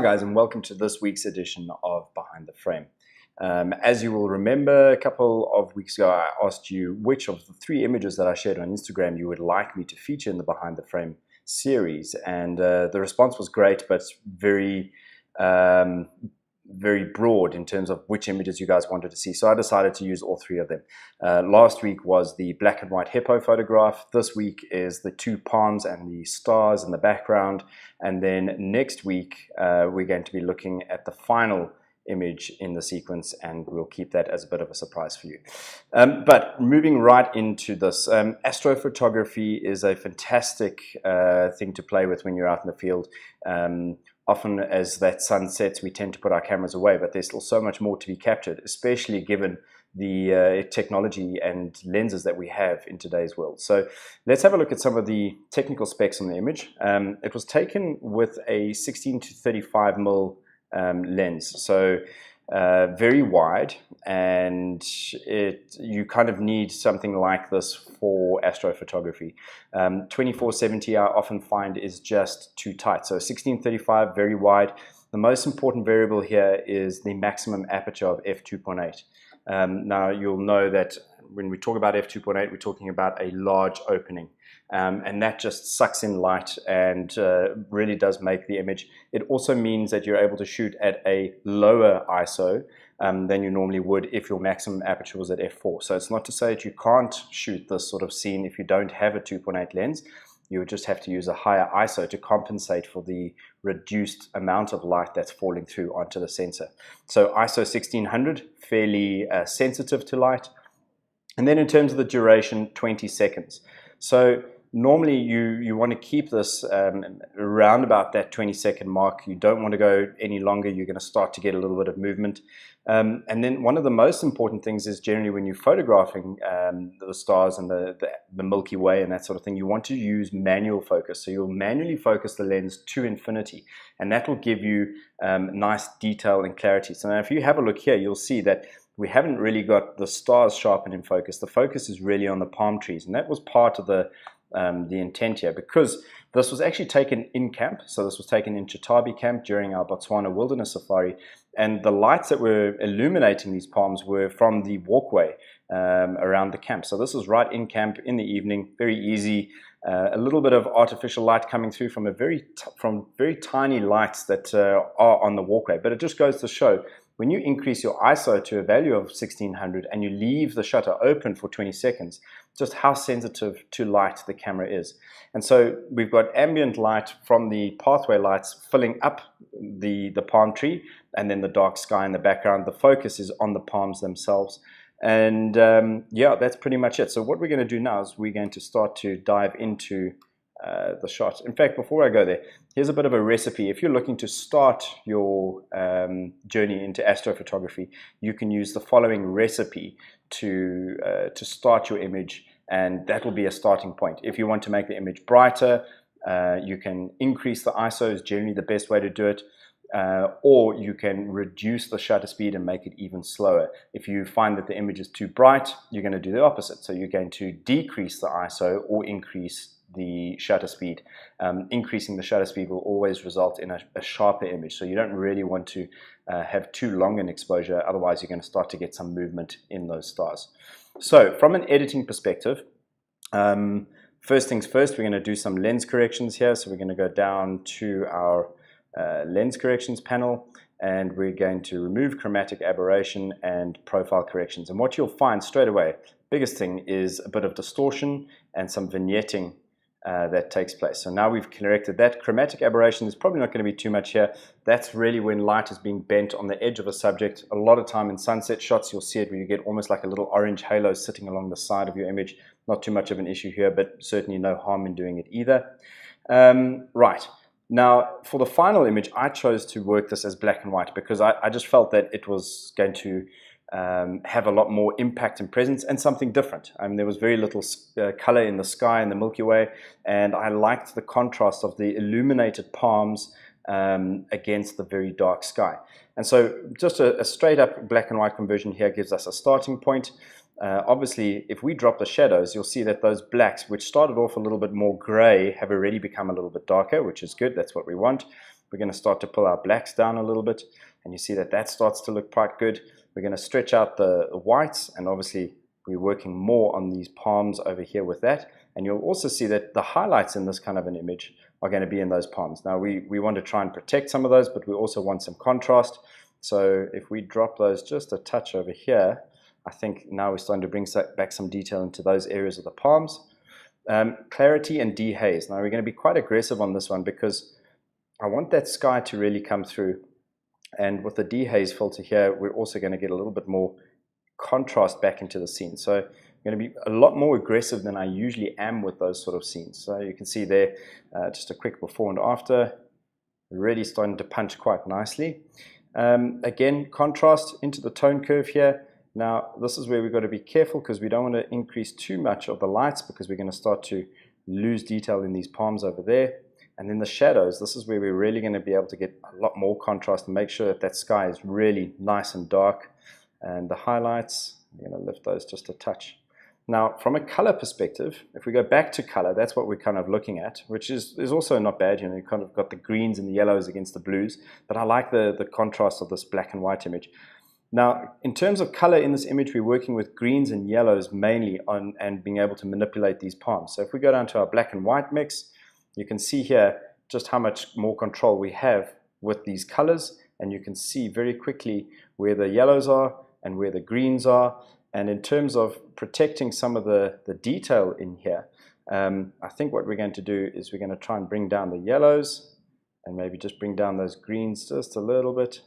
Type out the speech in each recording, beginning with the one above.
guys, and welcome to this week's edition of Behind the Frame. As you will remember, a couple of weeks ago I asked you which of the 3 images that I shared on Instagram you would like me to feature in the Behind the Frame series, and the response was great, but very broad in terms of which images you guys wanted to see. So I decided to use all 3 of them. Last week was the black and white hippo photograph. This week is the 2 palms and the stars in the background. And then next week, we're going to be looking at the final image in the sequence, and we'll keep that as a bit of a surprise for you. But moving right into this, astrophotography is a fantastic thing to play with when you're out in the field. Often as that sun sets, we tend to put our cameras away, but there's still so much more to be captured, especially given the technology and lenses that we have in today's world. So let's have a look at some of the technical specs on the image. It was taken with a 16 to 35 mm lens, so very wide, and you kind of need something like this for astrophotography. 24-70 I often find is just too tight, so 16-35 very wide. The most important variable here is the maximum aperture of f2.8. Now you'll know that when we talk about f2.8, we're talking about a large opening, and that just sucks in light and really does make the image. It also means that you're able to shoot at a lower ISO than you normally would if your maximum aperture was at f4. So it's not to say that you can't shoot this sort of scene if you don't have a 2.8 lens. You would just have to use a higher ISO to compensate for the reduced amount of light that's falling through onto the sensor. So ISO 1600, fairly sensitive to light. And then in terms of the duration, 20 seconds. So normally you want to keep this around about that 20-second mark. You don't want to go any longer. You're going to start to get a little bit of movement. And then one of the most important things is generally when you're photographing the stars and the Milky Way and that sort of thing, you want to use manual focus. So you'll manually focus the lens to infinity, and that will give you nice detail and clarity. So now if you have a look here, you'll see that we haven't really got the stars sharpened in focus. The focus is really on the palm trees, and that was part of the intent here, because this was actually taken in camp. So this was taken in Chitabi camp during our Botswana Wilderness Safari, and the lights that were illuminating these palms were from the walkway around the camp. So this was right in camp in the evening, very easy. A little bit of artificial light coming through from very tiny lights that are on the walkway, but it just goes to show, when you increase your ISO to a value of 1600 and you leave the shutter open for 20 seconds, just how sensitive to light the camera is. And so we've got ambient light from the pathway lights filling up the palm tree, and then the dark sky in the background. The focus is on the palms themselves. And yeah, that's pretty much it. So what we're going to do now is we're going to start to dive into the shot. In fact, before I go there, here's a bit of a recipe. If you're looking to start your journey into astrophotography, you can use the following recipe to start your image, and that will be a starting point. If you want to make the image brighter, you can increase the ISO, is generally the best way to do it. Or you can reduce the shutter speed and make it even slower. If you find that the image is too bright, you're going to do the opposite. So you're going to decrease the ISO or increase the shutter speed. Increasing the shutter speed will always result in a sharper image. So you don't really want to have too long an exposure, otherwise you're going to start to get some movement in those stars. So from an editing perspective, first things first, we're going to do some lens corrections here. So we're going to go down to our lens corrections panel, and we're going to remove chromatic aberration and profile corrections. And what you'll find straight away, biggest thing, is a bit of distortion and some vignetting that takes place. So now we've corrected that. Chromatic aberration is probably not going to be too much here. That's really when light is being bent on the edge of a subject. A lot of time in sunset shots, you'll see it where you get almost like a little orange halo sitting along the side of your image. Not too much of an issue here, but certainly no harm in doing it either. Right. Now, for the final image, I chose to work this as black and white because I just felt that it was going to have a lot more impact and presence and something different. There was very little color in the sky in the Milky Way, and I liked the contrast of the illuminated palms against the very dark sky. And so just a straight up black and white conversion here gives us a starting point. Obviously, if we drop the shadows, you'll see that those blacks, which started off a little bit more gray, have already become a little bit darker, which is good. That's what we want. we're going to start to pull our blacks down a little bit, and you see that that starts to look quite good. We're going to stretch out the whites, and obviously we're working more on these palms over here with that. And you'll also see that the highlights in this kind of an image are going to be in those palms. Now we want to try and protect some of those, but we also want some contrast. So if we drop those just a touch over here, I think now we're starting to bring back some detail into those areas of the palms. Clarity and dehaze. Now we're going to be quite aggressive on this one because I want that sky to really come through. And with the dehaze filter here, we're also going to get a little bit more contrast back into the scene. So I'm going to be a lot more aggressive than I usually am with those sort of scenes. So you can see there, just a quick before and after, really starting to punch quite nicely. Again, contrast into the tone curve here. Now, this is where we've got to be careful because we don't want to increase too much of the lights because we're going to start to lose detail in these palms over there. And then the shadows, this is where we're really going to be able to get a lot more contrast and make sure that that sky is really nice and dark. And the highlights, I'm going to lift those just a touch. Now, from a color perspective, if we go back to color, that's what we're kind of looking at, which is also not bad. You know, you kind of got the greens and the yellows against the blues, but I like the contrast of this black and white image. Now, in terms of color in this image, we're working with greens and yellows mainly on and being able to manipulate these palms. So if we go down to our black and white mix, you can see here just how much more control we have with these colors, and you can see very quickly where the yellows are and where the greens are. And in terms of protecting some of the detail in here, I think what we're going to do is we're going to try and bring down the yellows and maybe just bring down those greens just a little bit.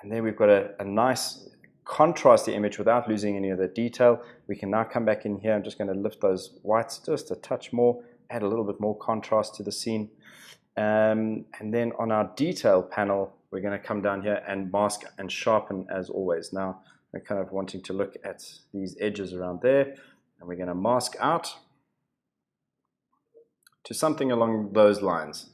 And then we've got a nice contrasty image without losing any of the detail. We can now come back in here. I'm just going to lift those whites just a touch more, add a little bit more contrast to the scene. And then on our detail panel, we're going to come down here and mask and sharpen as always. Now, we're kind of wanting to look at these edges around there, and we're going to mask out to something along those lines.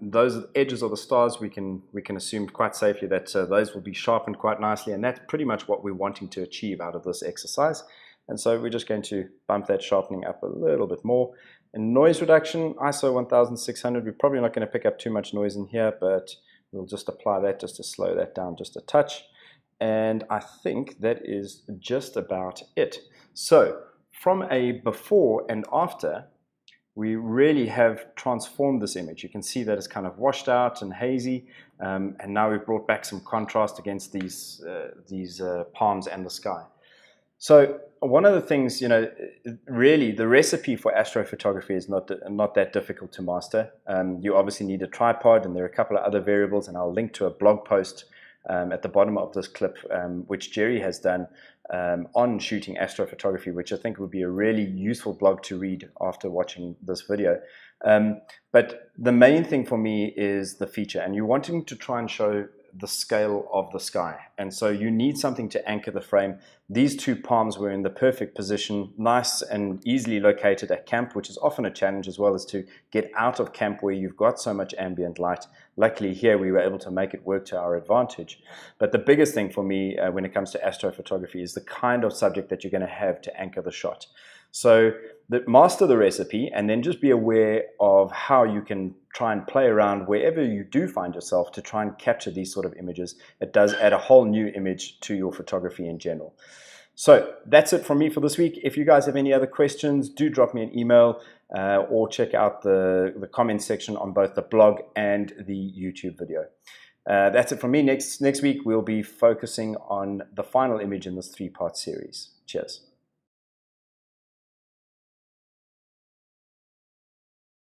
Those edges of the stars, we can assume quite safely that those will be sharpened quite nicely, and that's pretty much what we're wanting to achieve out of this exercise. And so we're just going to bump that sharpening up a little bit more. In noise reduction, ISO 1600, we're probably not going to pick up too much noise in here, but we'll just apply that just to slow that down just a touch. And I think that is just about it. So from a before and after, we really have transformed this image. You can see that it's kind of washed out and hazy, and now we've brought back some contrast against these palms and the sky. So one of the things, you know, really the recipe for astrophotography is not that difficult to master. You obviously need a tripod, and there are a couple of other variables, and I'll link to a blog post at the bottom of this clip, which Jerry has done on shooting astrophotography, which I think would be a really useful blog to read after watching this video. But the main thing for me is the feature, and you're wanting to try and show the scale of the sky, and so you need something to anchor the frame. These two palms were in the perfect position, nice and easily located at camp, which is often a challenge, as well as to get out of camp where you've got so much ambient light. Luckily here we were able to make it work to our advantage. But the biggest thing for me when it comes to astrophotography is the kind of subject that you're going to have to anchor the shot. So master the recipe, and then just be aware of how you can try and play around wherever you do find yourself to try and capture these sort of images. It does add a whole new image to your photography in general. So that's it from me for this week. If you guys have any other questions, do drop me an email or check out the comments section on both the blog and the YouTube video. That's it from me. Next week we'll be focusing on the final image in this 3-part series. Cheers.